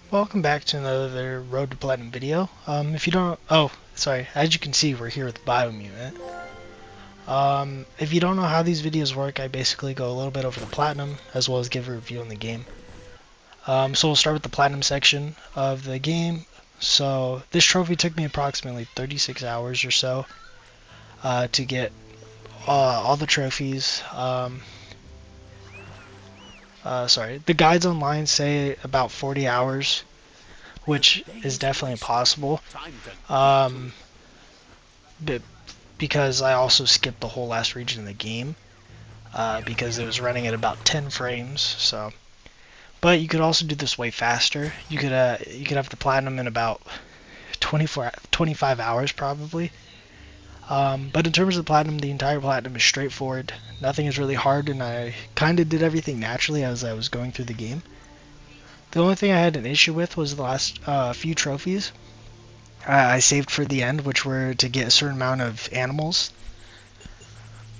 Welcome back to another Road to Platinum video. If you don't, oh, sorry, as you can see, we're here with Biomutant. If you don't know how these videos work, I basically go a little bit over the Platinum, as well as give a review on the game. So we'll start with the Platinum section of the game. So this trophy took me approximately 36 hours or so to get all the trophies. Sorry, the guides online say about 40 hours, which is definitely possible. Um, because I also skipped the whole last region of the game because it was running at about 10 frames. So, but you could also do this way faster. You could have the platinum in about 25 hours probably. But in terms of the platinum, the entire platinum is straightforward. Nothing is really hard, and I kind of did everything naturally as I was going through the game. The only thing I had an issue with was the last few trophies. I saved for the end, which were to get a certain amount of animals.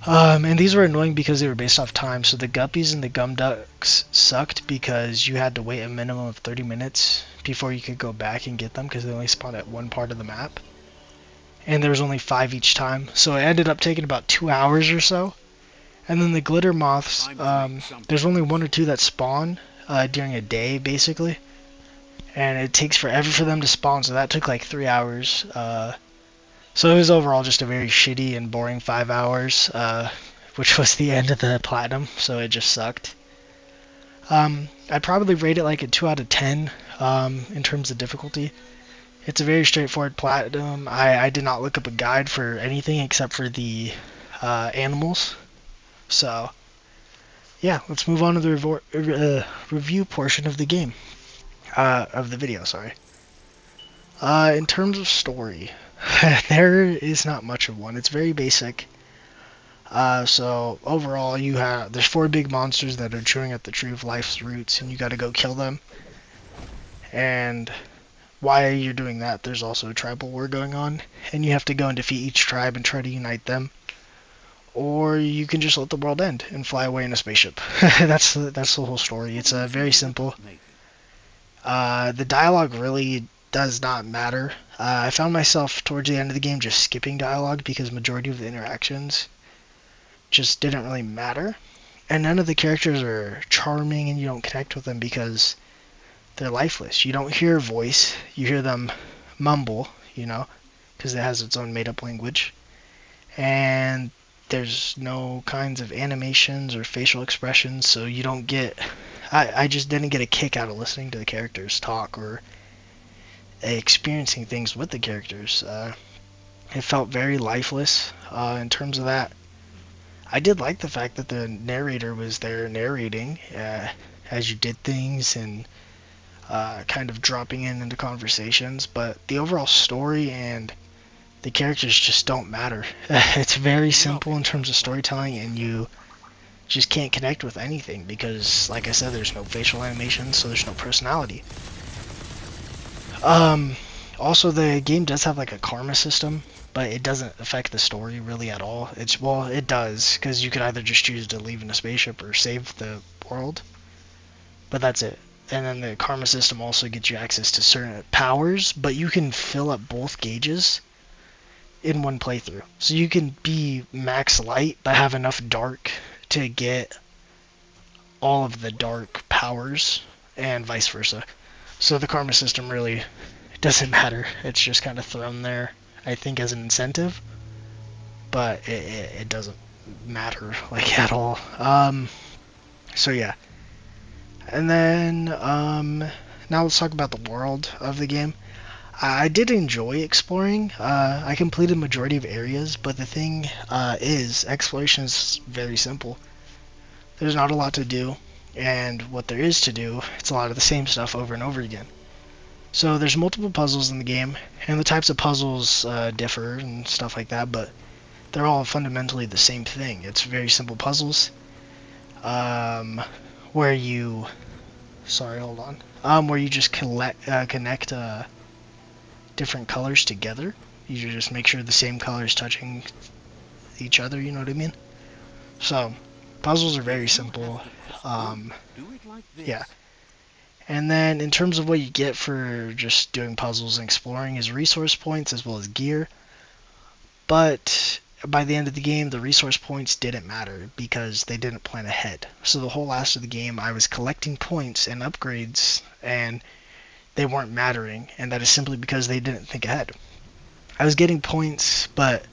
And these were annoying because they were based off time. So the guppies and the gum ducks sucked because you had to wait a minimum of 30 minutes before you could go back and get them because they only spawn at one part of the map. And there was only 5 each time. So it ended up taking about 2 hours or so. And then the glitter moths, there's only 1 or 2 that spawn during a day basically. And it takes forever for them to spawn, so that took like 3 hours. So it was overall just a very shitty and boring 5 hours, which was the end of the platinum, so it just sucked. I'd probably rate it like a 2 out of 10 in terms of difficulty. It's a very straightforward platinum. I did not look up a guide for anything except for the animals. So, yeah, let's move on to the review portion of the game. Of the video, sorry. In terms of story, there is not much of one. It's very basic. So overall, there's 4 big monsters that are chewing at the tree of life's roots, and you got to go kill them. And while you're doing that, there's also a tribal war going on, and you have to go and defeat each tribe and try to unite them. Or you can just let the world end and fly away in a spaceship. that's the whole story. It's very simple. The dialogue really does not matter. I found myself towards the end of the game just skipping dialogue because majority of the interactions just didn't really matter. And none of the characters are charming and you don't connect with them because they're lifeless. You don't hear a voice, you hear them mumble, because it has its own made-up language. And there's no kinds of animations or facial expressions, so you don't get... I just didn't get a kick out of listening to the characters talk or experiencing things with the characters. It felt very lifeless in terms of that. I did like the fact that the narrator was there narrating as you did things and kind of dropping into conversations, but the overall story and the characters just don't matter. It's very simple in terms of storytelling, and you just can't connect with anything because, like I said, there's no facial animation, so there's no personality. Also, the game does have like a karma system, but it doesn't affect the story really at all. It does, because you could either just choose to leave in a spaceship or save the world, but that's it. And then the karma system also gets you access to certain powers, but you can fill up both gauges in one playthrough. So you can be max light, but have enough dark to get all of the dark powers, and vice versa. So the karma system really doesn't matter. It's just kind of thrown there, I think, as an incentive, but it doesn't matter like at all. So yeah. And then now let's talk about the world of the game. I did enjoy exploring. I completed majority of areas, but the thing is, exploration is very simple. There's not a lot to do, and what there is to do, it's a lot of the same stuff over and over again. So there's multiple puzzles in the game, and the types of puzzles differ and stuff like that, but they're all fundamentally the same thing. It's very simple puzzles, where you... Sorry, hold on. Where you just connect different colors together. You just make sure the same color is touching each other, you know what I mean? So, puzzles are very simple. Yeah. And then in terms of what you get for just doing puzzles and exploring is resource points as well as gear. But by the end of the game, the resource points didn't matter because they didn't plan ahead. So the whole last of the game, I was collecting points and upgrades, and they weren't mattering, and that is simply because they didn't think ahead. I was getting points, but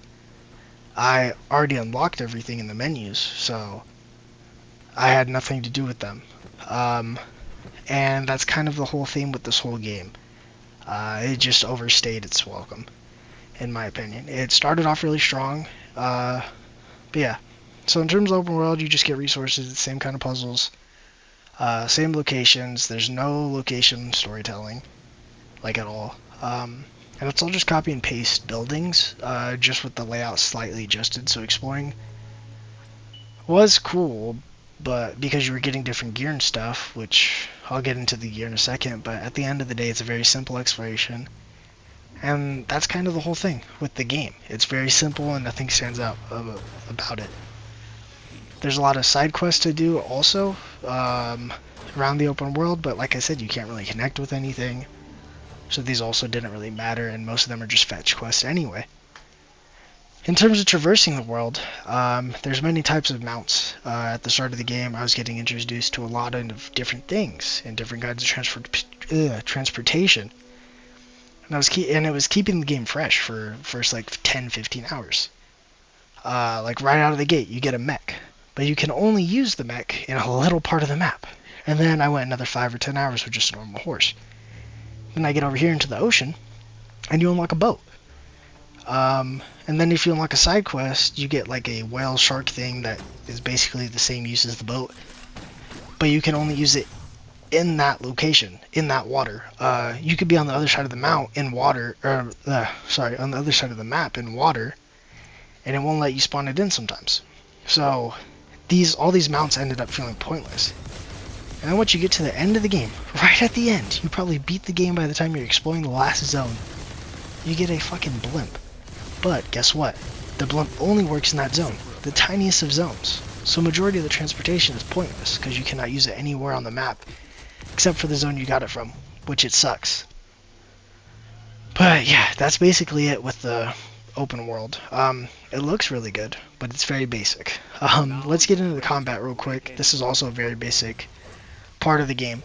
I already unlocked everything in the menus, so I had nothing to do with them. And that's kind of the whole theme with this whole game. It just overstayed its welcome, in my opinion. It started off really strong, but yeah. So in terms of open world, you just get resources, the same kind of puzzles, same locations. There's no location storytelling, like at all. And it's all just copy and paste buildings, just with the layout slightly adjusted. So exploring was cool, but because you were getting different gear and stuff, which I'll get into the gear in a second, but at the end of the day, it's a very simple exploration. And that's kind of the whole thing with the game. It's very simple and nothing stands out about it. There's a lot of side quests to do also around the open world, but like I said, you can't really connect with anything. So these also didn't really matter, and most of them are just fetch quests anyway. In terms of traversing the world, there's many types of mounts. At the start of the game, I was getting introduced to a lot of different things and different kinds of transportation. And it was keeping the game fresh for first like 10-15 hours. Like right out of the gate, you get a mech, but you can only use the mech in a little part of the map. And then I went another 5 or 10 hours with just a normal horse. Then I get over here into the ocean, and you unlock a boat. And then if you unlock a side quest, you get like a whale shark thing that is basically the same use as the boat, but you can only use it in that location, in that water. You could be on the other side of the on the other side of the map in water, and it won't let you spawn it in sometimes. So all these mounts ended up feeling pointless. And then once you get to the end of the game, right at the end, you probably beat the game by the time you're exploring the last zone, you get a fucking blimp. But guess what? The blimp only works in that zone, the tiniest of zones. So majority of the transportation is pointless because you cannot use it anywhere on the map except for the zone you got it from, which it sucks. But yeah, that's basically it with the open world. It looks really good, but it's very basic. Let's get into the combat real quick. This is also a very basic part of the game.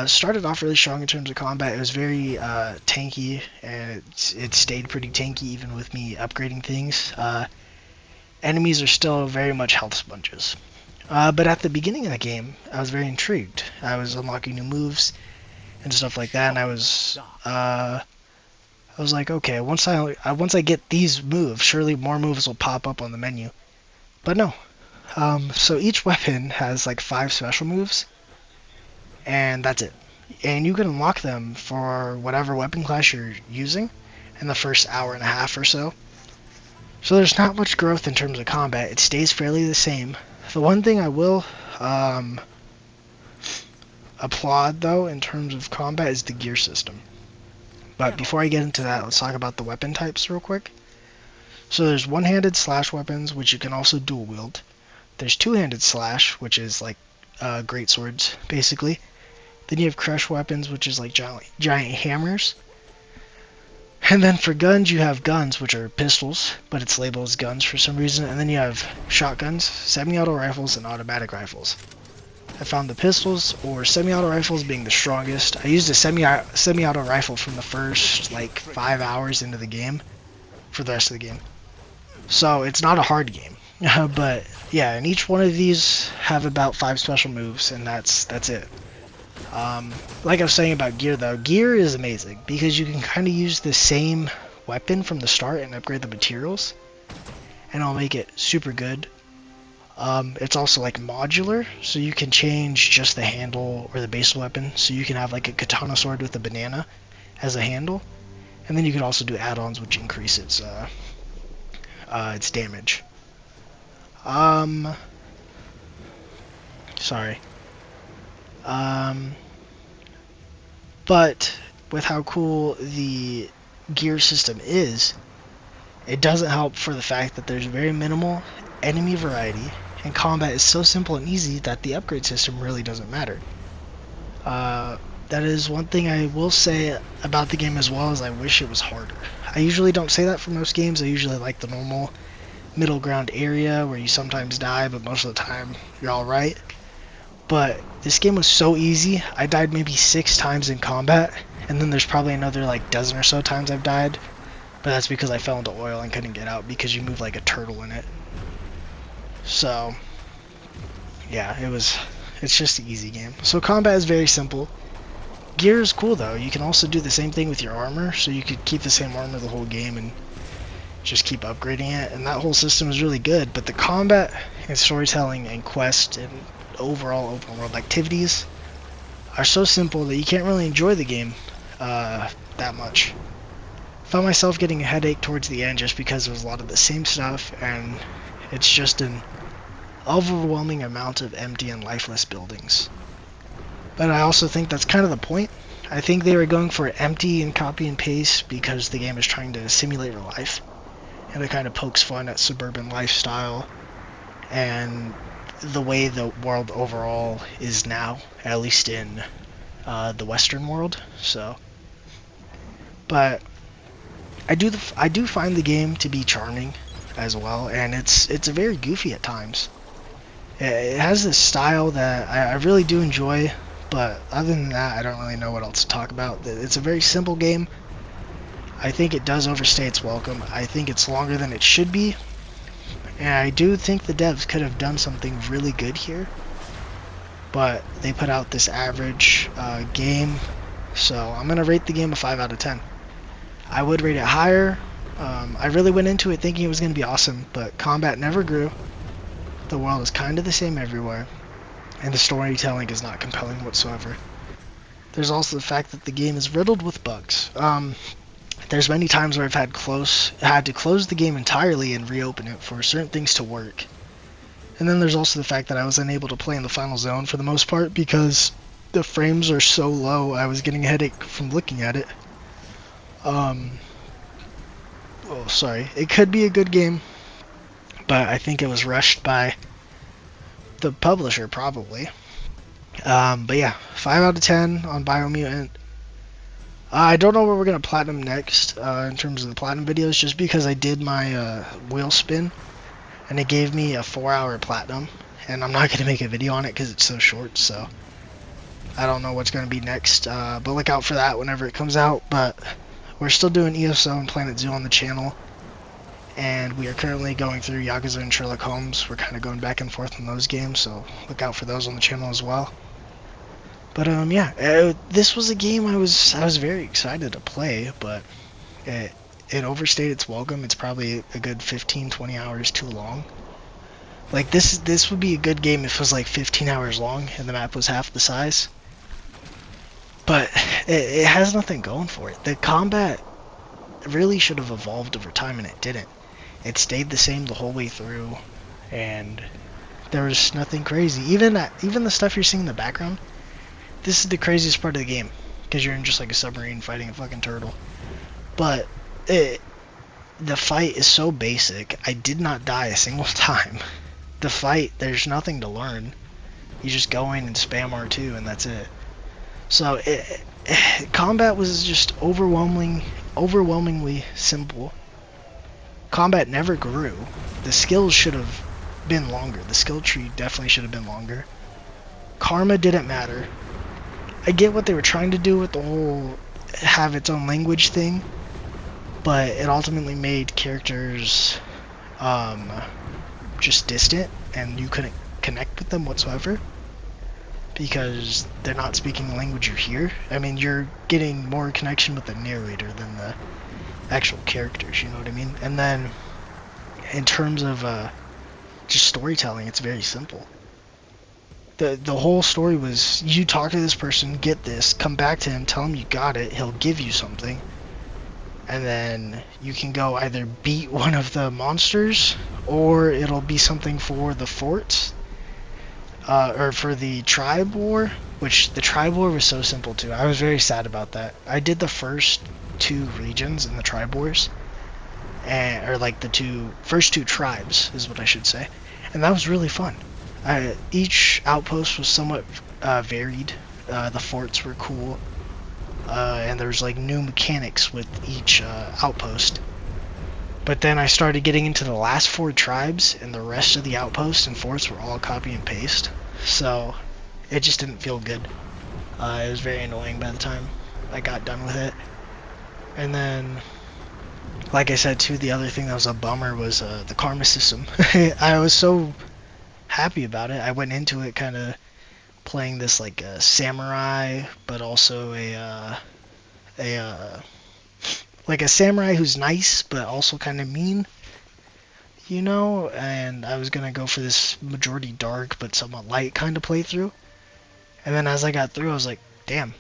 Started off really strong in terms of combat. It was very tanky, and it stayed pretty tanky even with me upgrading things. Enemies are still very much health sponges. But at the beginning of the game, I was very intrigued. I was unlocking new moves and stuff like that, and I was like, okay, once I get these moves, surely more moves will pop up on the menu. But no. So each weapon has like 5 special moves, and that's it. And you can unlock them for whatever weapon class you're using in the first hour and a half or so. So there's not much growth in terms of combat. It stays fairly the same. The one thing I will applaud, though, in terms of combat is the gear system. But before I get into that, let's talk about the weapon types real quick. So there's one-handed slash weapons, which you can also dual wield. There's two-handed slash, which is like great swords, basically. Then you have crush weapons, which is like giant hammers. And then for guns, you have guns, which are pistols, but it's labeled as guns for some reason. And then you have shotguns, semi-auto rifles, and automatic rifles. I found the pistols or semi-auto rifles being the strongest. I used a semi-auto rifle from the first like 5 hours into the game for the rest of the game. So it's not a hard game. But yeah, and each one of these have about 5 special moves, and that's it. Like I was saying about gear, though, gear is amazing because you can kind of use the same weapon from the start and upgrade the materials, and it'll make it super good. It's also like modular, so you can change just the handle or the base weapon. So you can have like a katana sword with a banana as a handle, and then you can also do add-ons which increase its damage. Sorry. But with how cool the gear system is, it doesn't help for the fact that there's very minimal enemy variety, and combat is so simple and easy that the upgrade system really doesn't matter. That is one thing I will say about the game as well, as I wish it was harder. I usually don't say that for most games. I usually like the normal middle ground area where you sometimes die, but most of the time you're alright. But this game was so easy. I died maybe 6 times in combat, and then there's probably another like dozen or so times I've died. But that's because I fell into oil and couldn't get out because you move like a turtle in it. So, yeah, it's just an easy game. So combat is very simple. Gear is cool though. You can also do the same thing with your armor, so you could keep the same armor the whole game and just keep upgrading it, and that whole system is really good. But the combat and storytelling and quest and overall open world activities are so simple that you can't really enjoy the game that much. Found myself getting a headache towards the end just because it was a lot of the same stuff, and it's just an overwhelming amount of empty and lifeless buildings. But I also think that's kind of the point. I think they were going for empty and copy and paste because the game is trying to simulate real life, and it kind of pokes fun at suburban lifestyle and the way the world overall is now, at least in the Western world. So, but I do find the game to be charming as well, and it's very goofy at times. It has this style that I really do enjoy, but other than that, I don't really know what else to talk about. It's a very simple game. I think it does overstay its welcome. I think it's longer than it should be, and I do think the devs could have done something really good here, but they put out this average game, so I'm going to rate the game a 5 out of 10. I would rate it higher. I really went into it thinking it was going to be awesome, but combat never grew. The world is kind of the same everywhere, and the storytelling is not compelling whatsoever. There's also the fact that the game is riddled with bugs. There's many times where I've had to close the game entirely and reopen it for certain things to work. And then there's also the fact that I was unable to play in the final zone for the most part because the frames are so low. I was getting a headache from looking at it. Sorry. It could be a good game, but I think it was rushed by the publisher probably. But yeah, 5 out of 10 on Biomutant. I don't know where we're going to platinum next in terms of the platinum videos, just because I did my wheel spin and it gave me a 4-hour platinum, and I'm not going to make a video on it because it's so short, so I don't know what's going to be next, but look out for that whenever it comes out. But we're still doing ESO and Planet Zoo on the channel, and we are currently going through Yakuza and Sherlock Holmes. We're kind of going back and forth on those games, so look out for those on the channel as well. But yeah, this was a game I was very excited to play, but it overstayed its welcome. It's probably a good 15-20 hours too long. Like this would be a good game if it was like 15 hours long and the map was half the size. But it has nothing going for it. The combat really should have evolved over time, and it didn't. It stayed the same the whole way through, and there was nothing crazy. Even the stuff you're seeing in the background, this is the craziest part of the game, because you're in just like a submarine fighting a fucking turtle. But the fight is so basic. I did not die a single time. The fight, there's nothing to learn. You just go in and spam R2 and that's it. So combat was just overwhelmingly simple. Combat never grew. The skills should have been longer. The skill tree definitely should have been longer. Karma didn't matter. I get what they were trying to do with the whole have its own language thing, but it ultimately made characters just distant, and you couldn't connect with them whatsoever because they're not speaking the language you hear. I mean, you're getting more connection with the narrator than the actual characters, you know what I mean? And then in terms of just storytelling, it's very simple. The whole story was you talk to this person, get this, come back to him, tell him you got it, he'll give you something, and then you can go either beat one of the monsters, or it'll be something for the forts, or for the tribe war, which the tribe war was so simple too. I was very sad about that. I did the first 2 regions in the tribe wars, or like the first two tribes is what I should say, and that was really fun. Each outpost was somewhat varied. The forts were cool. And there's like new mechanics with each outpost. But then I started getting into the last 4 tribes, and the rest of the outposts and forts were all copy and paste. So it just didn't feel good. It was very annoying by the time I got done with it. And then, like I said too, the other thing that was a bummer was the karma system. I was so happy about it. I went into it kind of playing this like a samurai, but also like a samurai who's nice but also kind of mean, you know. And I was gonna go for this majority dark but somewhat light kind of playthrough. And then as I got through, I was like, damn,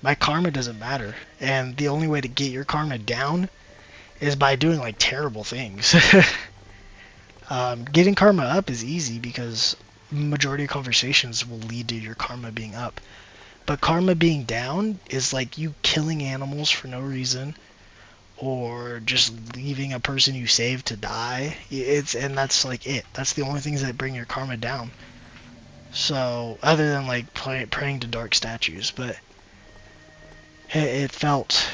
my karma doesn't matter. And the only way to get your karma down is by doing like terrible things. Getting karma up is easy because majority of conversations will lead to your karma being up. But karma being down is like you killing animals for no reason, or just leaving a person you saved to die. And that's like it. That's the only things that bring your karma down. So other than like praying to dark statues, but it felt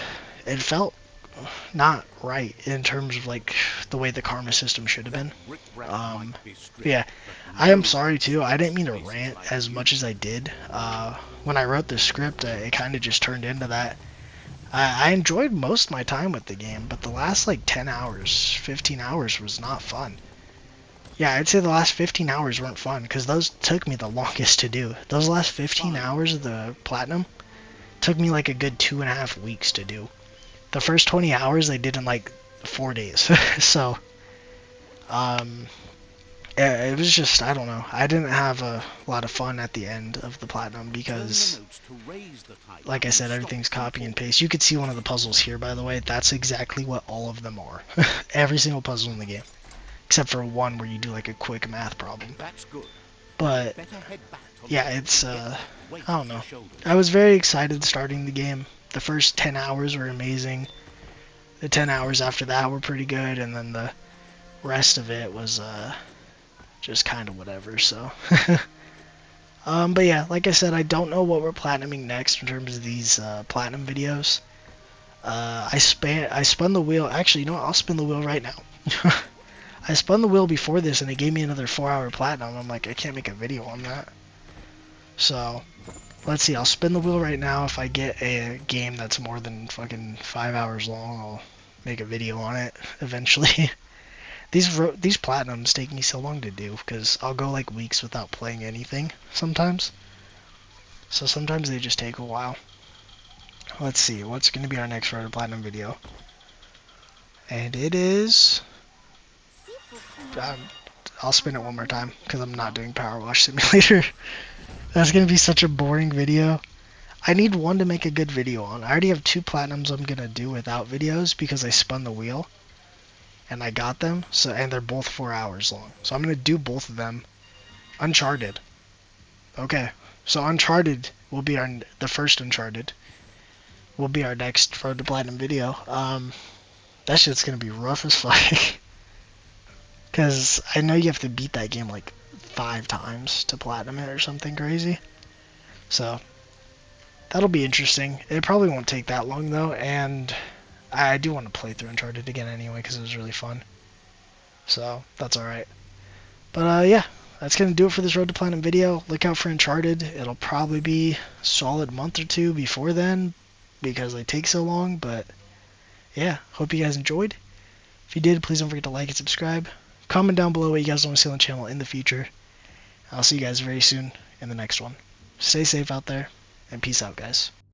not right in terms of like the way the karma system should have been. Yeah, I am sorry too. I didn't mean to rant as much as I did. When I wrote the script, it kind of just turned into that. I enjoyed most of my time with the game, but the last like 10 hours, 15 hours was not fun. Yeah, I'd say the last 15 hours weren't fun, because those took me the longest to do. Those last 15 hours of the platinum took me like a good 2.5 weeks to do. The first 20 hours I did in like 4 days. So, it was just, I don't know. I didn't have a lot of fun at the end of the platinum because, like I said, everything's copy and paste. You could see one of the puzzles here, by the way. That's exactly what all of them are. Every single puzzle in the game. Except for one where you do like a quick math problem. But, yeah, it's, I don't know. I was very excited starting the game. The first 10 hours were amazing. The 10 hours after that were pretty good, and then the rest of it was, just kind of whatever, so. But yeah, like I said, I don't know what we're platinuming next in terms of these platinum videos. I spun the wheel. Actually, you know what? I'll spin the wheel right now. I spun the wheel before this, and it gave me another 4-hour platinum. I'm like, I can't make a video on that. So, let's see. I'll spin the wheel right now. If I get a game that's more than fucking 5 hours long, I'll make a video on it eventually. These platinums take me so long to do because I'll go like weeks without playing anything sometimes. So sometimes they just take a while. Let's see, what's going to be our next Road to Platinum video? And it is... I'll spin it one more time because I'm not doing Power Wash Simulator. That's going to be such a boring video. I need one to make a good video on. I already have 2 platinums I'm going to do without videos because I spun the wheel. And I got them, so, and they're both 4 hours long. So I'm going to do both of them. Uncharted. Okay, so Uncharted will be the first Uncharted. Will be our next Road to Platinum video. That shit's going to be rough as fuck. Because I know you have to beat that game like 5 times to platinum it or something crazy. So, that'll be interesting. It probably won't take that long though, and I do want to play through Uncharted again anyway because it was really fun. So, that's alright. But yeah, that's going to do it for this Road to Platinum video. Look out for Uncharted. It'll probably be a solid month or 2 before then because they take so long. But yeah, hope you guys enjoyed. If you did, please don't forget to like and subscribe. Comment down below what you guys want to see on the channel in the future. I'll see you guys very soon in the next one. Stay safe out there, and peace out, guys.